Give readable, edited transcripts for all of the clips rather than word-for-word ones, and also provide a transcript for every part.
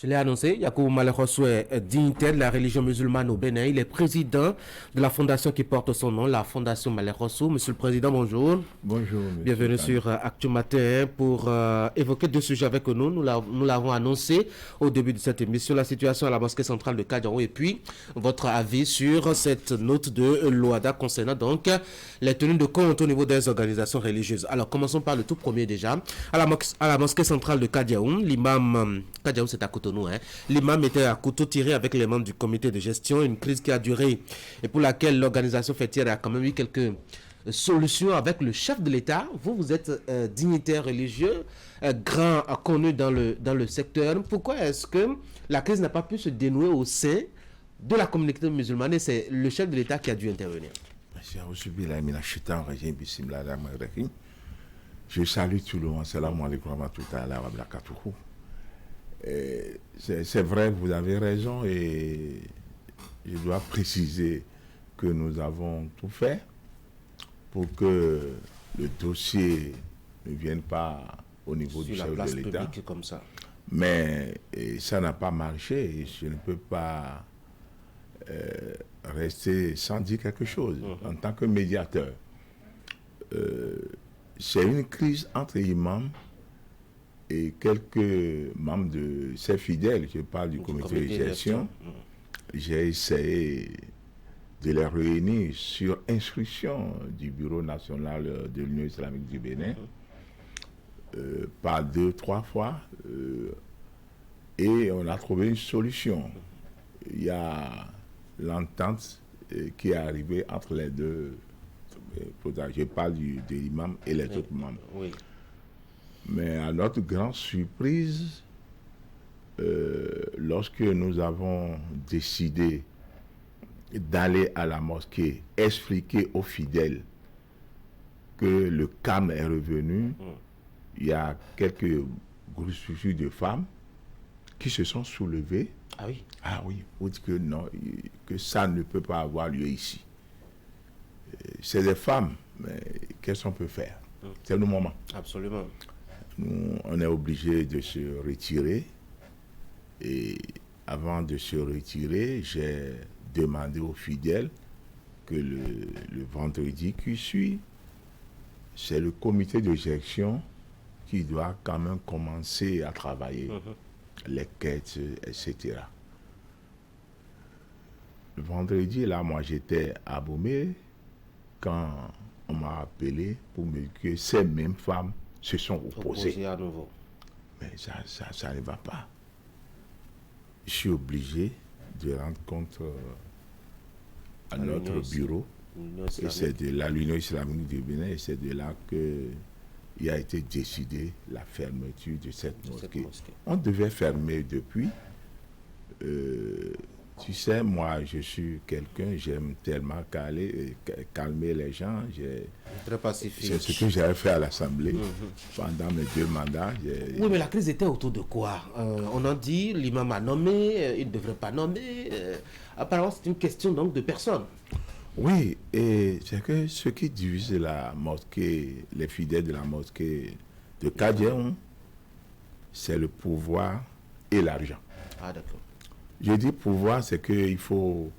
Je l'ai annoncé, Yacoub Malekhossou est dignitaire de la religion musulmane au Bénin. Il est président de la fondation qui porte son nom, la Fondation Malekhossou. Monsieur le Président, bonjour. Bonjour, monsieur. Bienvenue sur Actu Matin pour évoquer deux sujets avec nous. Nous l'avons annoncé au début de cette émission, la situation à la mosquée centrale de Kadiaou et puis votre avis sur cette note de l'OADA concernant donc les tenues de compte au niveau des organisations religieuses. Alors, commençons par le tout premier déjà. À la mosquée centrale de Kadiaou, l'imam, Kadiaou c'est à Cotonou, l'imam était à couteau tiré avec les membres du comité de gestion, une crise qui a duré et pour laquelle l'organisation fêtière a quand même eu quelques solutions avec le chef de l'État. Vous êtes dignitaire religieux, grand, connu dans le secteur. Pourquoi est-ce que la crise n'a pas pu se dénouer au sein de la communauté musulmane et c'est le chef de l'État qui a dû intervenir? Je salue tout le monde. Salam alaikum wa rahmatullahi wa barakatuhu. C'est vrai, vous avez raison et je dois préciser que nous avons tout fait pour que le dossier ne vienne pas au niveau du chef de l'État. Comme ça. Mais ça n'a pas marché et je ne peux pas rester sans dire quelque chose. En tant que médiateur, c'est une crise entre imams et quelques membres de ses fidèles, je parle du comité de gestion. J'ai essayé de les réunir sur instruction du Bureau national de l'Union islamique du Bénin, par 2-3 fois, et on a trouvé une solution. Il y a l'entente qui est arrivée entre les deux. Je parle de l'imam et les autres membres. Oui. Mais à notre grande surprise, lorsque nous avons décidé d'aller à la mosquée, expliquer aux fidèles que le calme est revenu, il y a quelques groupuscules de femmes qui se sont soulevées. Ah oui? Ah oui, pour dire que non, que ça ne peut pas avoir lieu ici. C'est des femmes, mais qu'est-ce qu'on peut faire? C'est le moment. Absolument. Nous, on est obligé de se retirer. Et avant de se retirer, j'ai demandé aux fidèles que le vendredi qui suit, c'est le comité de gestion qui doit quand même commencer à travailler, les quêtes, etc. Le vendredi, là, moi, j'étais à Bomé quand on m'a appelé pour me dire que ces mêmes femmes se sont opposées. À nouveau. Mais ça ne va pas. Je suis obligé de rendre compte à notre bureau, et c'est de l'Union islamique du Bénin, et c'est de là qu'il a été décidé la fermeture de cette mosquée. On devait fermer depuis. Tu sais, moi, je suis quelqu'un, j'aime tellement calmer les gens. Très pacifique. C'est ce que j'avais fait à l'Assemblée pendant mes 2 mandats. Oui, mais la crise était autour de quoi? On a dit, l'imam a nommé, il ne devrait pas nommer. Apparemment, c'est une question donc de personnes. Oui, et c'est que ce qui divise la mosquée, les fidèles de la mosquée de Kadiaou, c'est le pouvoir et l'argent. Ah, d'accord. Je dis pouvoir, c'est qu'il faut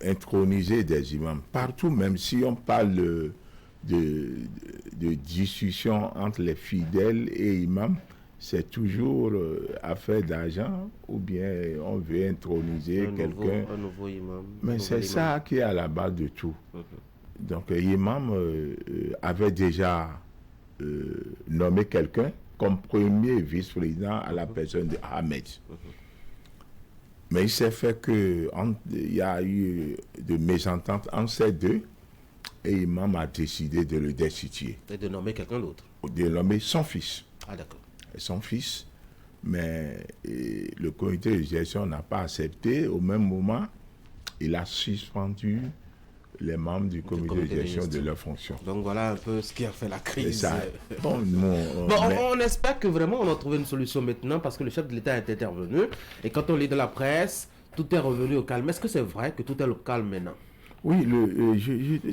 introniser des imams partout, même si on parle de discussion entre les fidèles et imams, c'est toujours affaire d'argent ou bien on veut introniser quelqu'un. Un nouveau imam. Mais c'est ça qui est à la base de tout. Donc l'imam avait déjà nommé quelqu'un comme premier vice-président à la personne de Ahmed. Mais il s'est fait qu'il y a eu de mésententes entre ces deux et l'imam a décidé de le destituer. Et de nommer quelqu'un d'autre. De nommer son fils. Ah, d'accord. Son fils, mais le comité de gestion n'a pas accepté. Au même moment, il a suspendu les membres du comité de gestion de leurs fonctions. Donc voilà un peu ce qui a fait la crise. On espère que vraiment on a trouvé une solution maintenant parce que le chef de l'État est intervenu et quand on lit de la presse, tout est revenu au calme. Est-ce que c'est vrai que tout est au calme maintenant? Oui,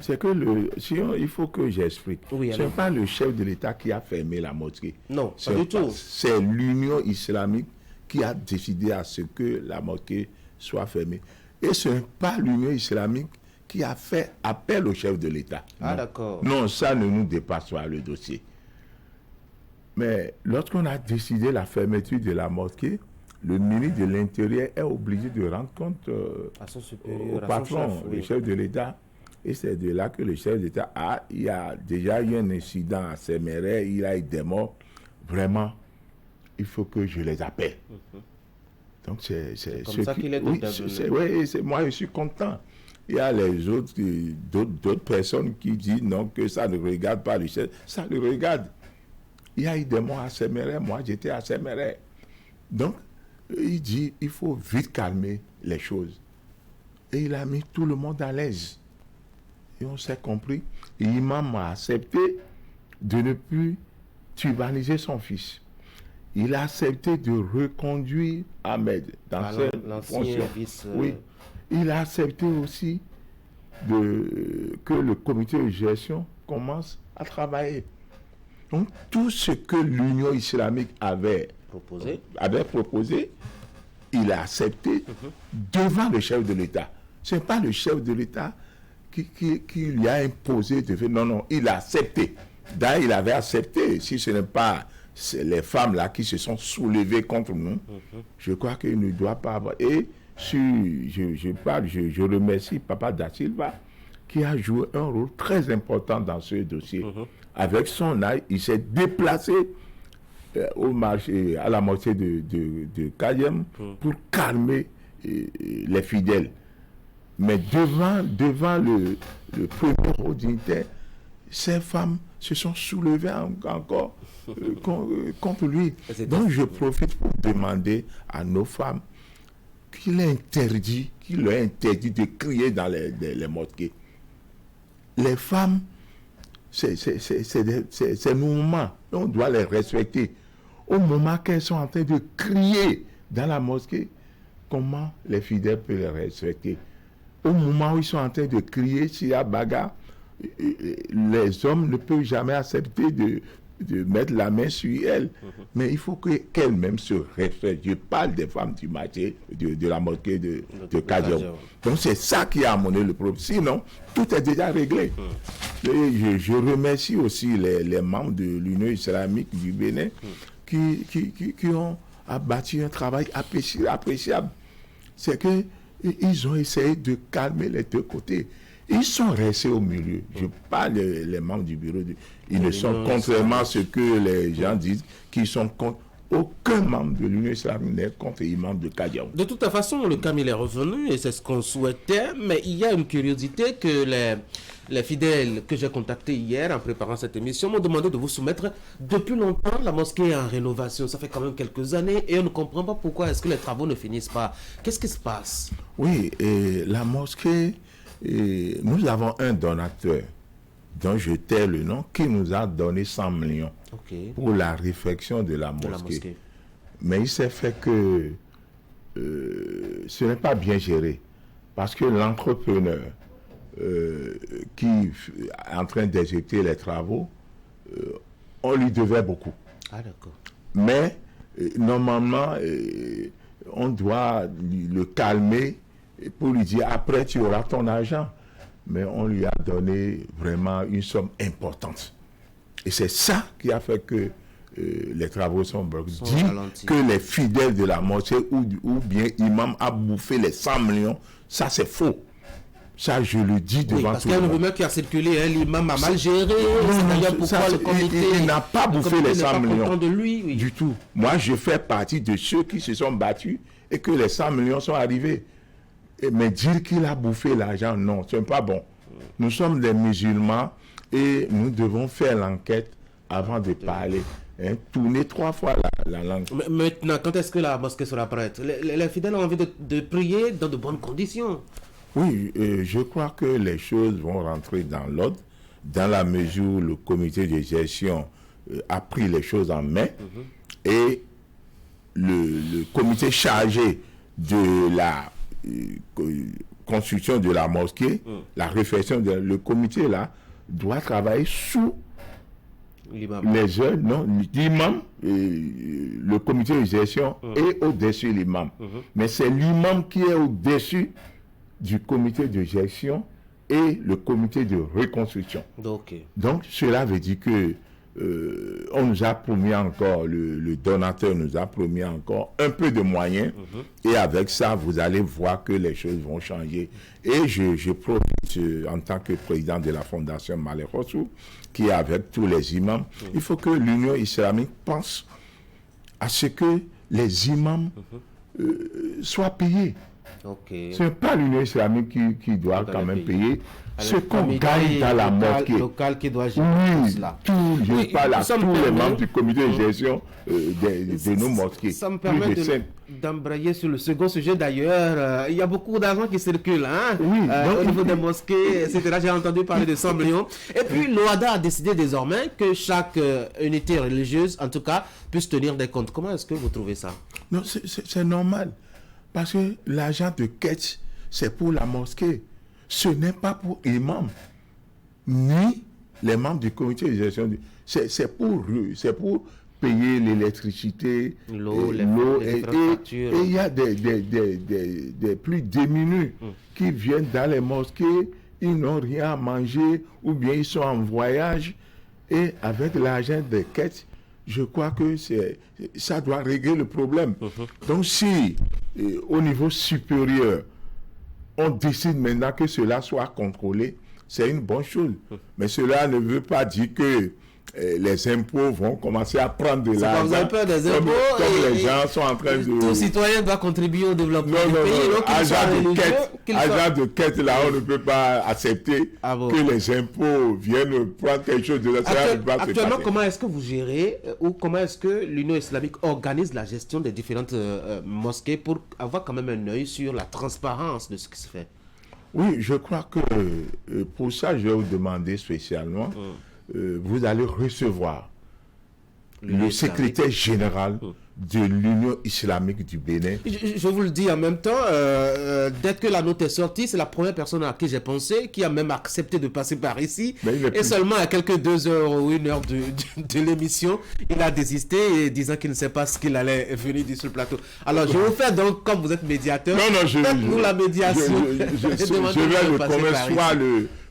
c'est que il faut que j'explique. Oui, Ce n'est pas le chef de l'État qui a fermé la mosquée. Non, pas du tout. C'est l'Union islamique qui a décidé à ce que la mosquée soit fermée. Et ce n'est pas l'Union islamique qui a fait appel au chef de l'État. Ah, d'accord. Non, ça ne nous dépasse pas le dossier. Mais lorsqu'on a décidé la fermeture de la mosquée, le ministre de l'Intérieur est obligé de rendre compte À son supérieur, au à patron, son chef, oui. le chef de l'État. Et c'est de là que le chef d'État il y a déjà eu un incident à Séméret, il a eu des morts. Vraiment, il faut que je les appelle. Donc c'est comme ça qu'il est intervenu. Oui, moi je suis content. Il y a les autres, d'autres personnes qui disent non, que ça ne regarde pas le chef. Ça le regarde. Il y a eu des morts à Séméret, moi j'étais à Séméret. Donc, il dit, il faut vite calmer les choses. Et il a mis tout le monde à l'aise. Et on s'est compris. Et l'imam a accepté de ne plus turbaniser son fils. Il a accepté de reconduire Ahmed dans ses fonctions. Oui. Il a accepté aussi que le comité de gestion commence à travailler. Donc, tout ce que l'Union islamique avait proposé, il a accepté devant le chef de l'État. Ce n'est pas le chef de l'État qui lui a imposé de faire. Non, il a accepté. D'ailleurs, il avait accepté. Si ce n'est pas les femmes là qui se sont soulevées contre nous, je crois qu'il ne doit pas avoir. Et je remercie Papa Da Silva qui a joué un rôle très important dans ce dossier. Avec son âge, il s'est déplacé au marché, à la mosquée de Kayem pour calmer les fidèles. Mais devant le premier dignitaire, ces femmes se sont soulevées encore contre lui. Donc je profite pour demander à nos femmes qu'il leur interdit de crier dans les mosquées. Les femmes, c'est nos moments, on doit les respecter. Au moment qu'elles sont en train de crier dans la mosquée, comment les fidèles peuvent les respecter? Au moment où ils sont en train de crier, s'il y a bagarre, les hommes ne peuvent jamais accepter de mettre la main sur elles. Mais il faut qu'elles-mêmes se respectent. Je parle des femmes du marché, de la mosquée de Kadiom. Donc c'est ça qui a amené le problème. Sinon, tout est déjà réglé. Et je remercie aussi les membres de l'Union islamique du Bénin qui ont abattu un travail appréciable. C'est qu'ils ont essayé de calmer les deux côtés. Ils sont restés au milieu. Je parle les membres du bureau. Ils ne sont, contrairement à ce que les gens disent, qu'ils sont contre. Aucun membre de l'Union islamique n'est contre l'imam de Kadiaou. De toute façon, le Camille est revenu et c'est ce qu'on souhaitait. Mais il y a une curiosité que les fidèles que j'ai contactés hier en préparant cette émission m'ont demandé de vous soumettre. Depuis longtemps, la mosquée est en rénovation. Ça fait quand même quelques années et on ne comprend pas pourquoi est-ce que les travaux ne finissent pas. Qu'est-ce qui se passe? Oui, et la mosquée, nous avons un donateur dont je tais le nom, qui nous a donné 100 millions pour la réfection de la mosquée. Mais il s'est fait que ce n'est pas bien géré. Parce que l'entrepreneur qui est en train d'exécuter les travaux, on lui devait beaucoup. Ah, d'accord. Mais normalement, on doit le calmer pour lui dire après tu auras ton argent. Mais on lui a donné vraiment une somme importante. Et c'est ça qui a fait que les travaux sont bloqués. Dit que les fidèles de la mosquée ou bien l'imam a bouffé les 100 millions, ça c'est faux. Ça, je le dis devant tout le monde. Parce qu'il y a une rumeur qui a circulé, hein, l'imam a mal géré. Il n'a pas bouffé les 100 millions de lui, du tout. Moi, je fais partie de ceux qui se sont battus et que les 100 millions sont arrivés. Mais dire qu'il a bouffé l'argent, non, ce n'est pas bon. Nous sommes des musulmans et nous devons faire l'enquête avant de parler. Hein, tourner 3 fois la langue. Mais maintenant, quand est-ce que la mosquée sera prête? Les fidèles ont envie de prier dans de bonnes conditions. Oui, je crois que les choses vont rentrer dans l'ordre, dans la mesure où le comité de gestion a pris les choses en main et le comité chargé de la construction de la mosquée, la réfection, le comité là, doit travailler sous les jeunes, non, l'imam, le comité de gestion est au-dessus de l'imam. Mais c'est l'imam qui est au-dessus du comité de gestion et le comité de reconstruction. Donc, cela veut dire que on nous a promis encore, le donateur nous a promis encore un peu de moyens et avec ça, vous allez voir que les choses vont changer. Et je profite en tant que président de la Fondation Malek Rossou, qui est avec tous les imams, il faut que l'Union islamique pense à ce que les imams soient payés. Ce n'est pas l'Union islamique qui doit quand même payer ce qu'on gagne dans la mosquée. Local qui doit gérer tout cela. Je parle à tous les membres du comité de gestion de nos mosquées. Ça me permet d'embrayer sur le second sujet d'ailleurs. Il y a beaucoup d'argent qui circule au niveau des mosquées, etc. J'ai entendu parler de 100 millions. Et puis l'OADA a décidé désormais que chaque unité religieuse, en tout cas, puisse tenir des comptes. Comment est-ce que vous trouvez ça? Non, c'est normal. Parce que l'argent de Ketch, c'est pour la mosquée. Ce n'est pas pour l'imam, ni les membres du comité de gestion. C'est pour payer l'électricité, l'eau, les et il y a des plus démunis qui viennent dans les mosquées, ils n'ont rien à manger, ou bien ils sont en voyage, et avec l'argent de Ketch, je crois que ça doit régler le problème. Donc si au niveau supérieur, on décide maintenant que cela soit contrôlé, c'est une bonne chose. Mais cela ne veut pas dire que les impôts vont commencer à prendre de l'argent. Vous avez peur des impôts comme les gens sont en train de... Tout citoyen doit contribuer au développement du pays. Agent de quête, là, on ne peut pas accepter que les impôts viennent prendre quelque chose de la... Actuellement, comment est-ce que vous gérez ou comment est-ce que l'Union islamique organise la gestion des différentes mosquées pour avoir quand même un œil sur la transparence de ce qui se fait? Oui, je crois que pour ça, je vais vous demander spécialement... vous allez recevoir le secrétaire général de l'Union islamique du Bénin. Je vous le dis en même temps, dès que la note est sortie, c'est la première personne à qui j'ai pensé, qui a même accepté de passer par ici. Et seulement à quelques 2 heures ou 1 heure de l'émission, il a désisté, disant qu'il ne sait pas ce qu'il allait venir dire sur le plateau. Alors, je vous fais donc, comme vous êtes médiateur, faites-nous la médiation. Je vais le commettre soit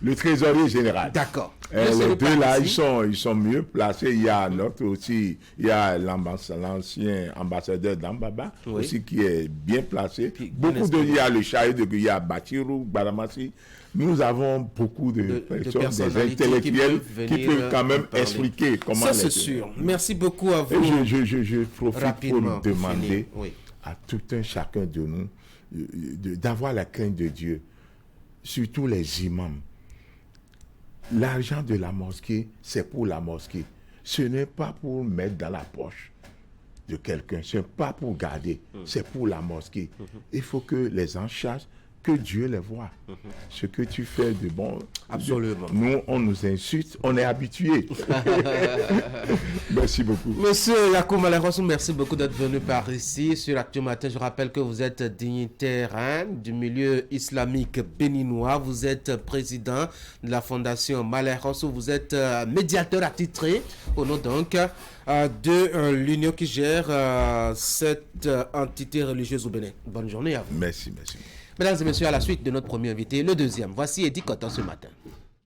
le trésorier général. D'accord. Les deux là, ils sont mieux placés. Il y a notre aussi, il y a l'ancien ambassadeur d'Ambaba aussi qui est bien placé. Il y a le chahut de Guya, Batirou, Baramassi. Nous avons beaucoup de personnes, des intellectuels qui peuvent quand même expliquer comment. Ça c'est sûr. Merci beaucoup à vous. Je profite pour demander à tout un chacun de nous d'avoir la crainte de Dieu, surtout les imams. L'argent de la mosquée, c'est pour la mosquée. Ce n'est pas pour mettre dans la poche de quelqu'un. Ce n'est pas pour garder. C'est pour la mosquée. Il faut que les gens sachent que Dieu les voit. Ce que tu fais de bon. Absolument. Nous, on nous insulte, on est habitués. Merci beaucoup. Monsieur Yacoub Malek Rossou, merci beaucoup d'être venu par ici sur Actu Matin. Je rappelle que vous êtes dignitaire du milieu islamique béninois. Vous êtes président de la Fondation Malek Rossou. Vous êtes médiateur attitré au nom donc de l'Union qui gère cette entité religieuse au Bénin. Bonne journée à vous. Merci, merci. Mesdames et messieurs, à la suite de notre premier invité, le deuxième. Voici Eddie Coton ce matin.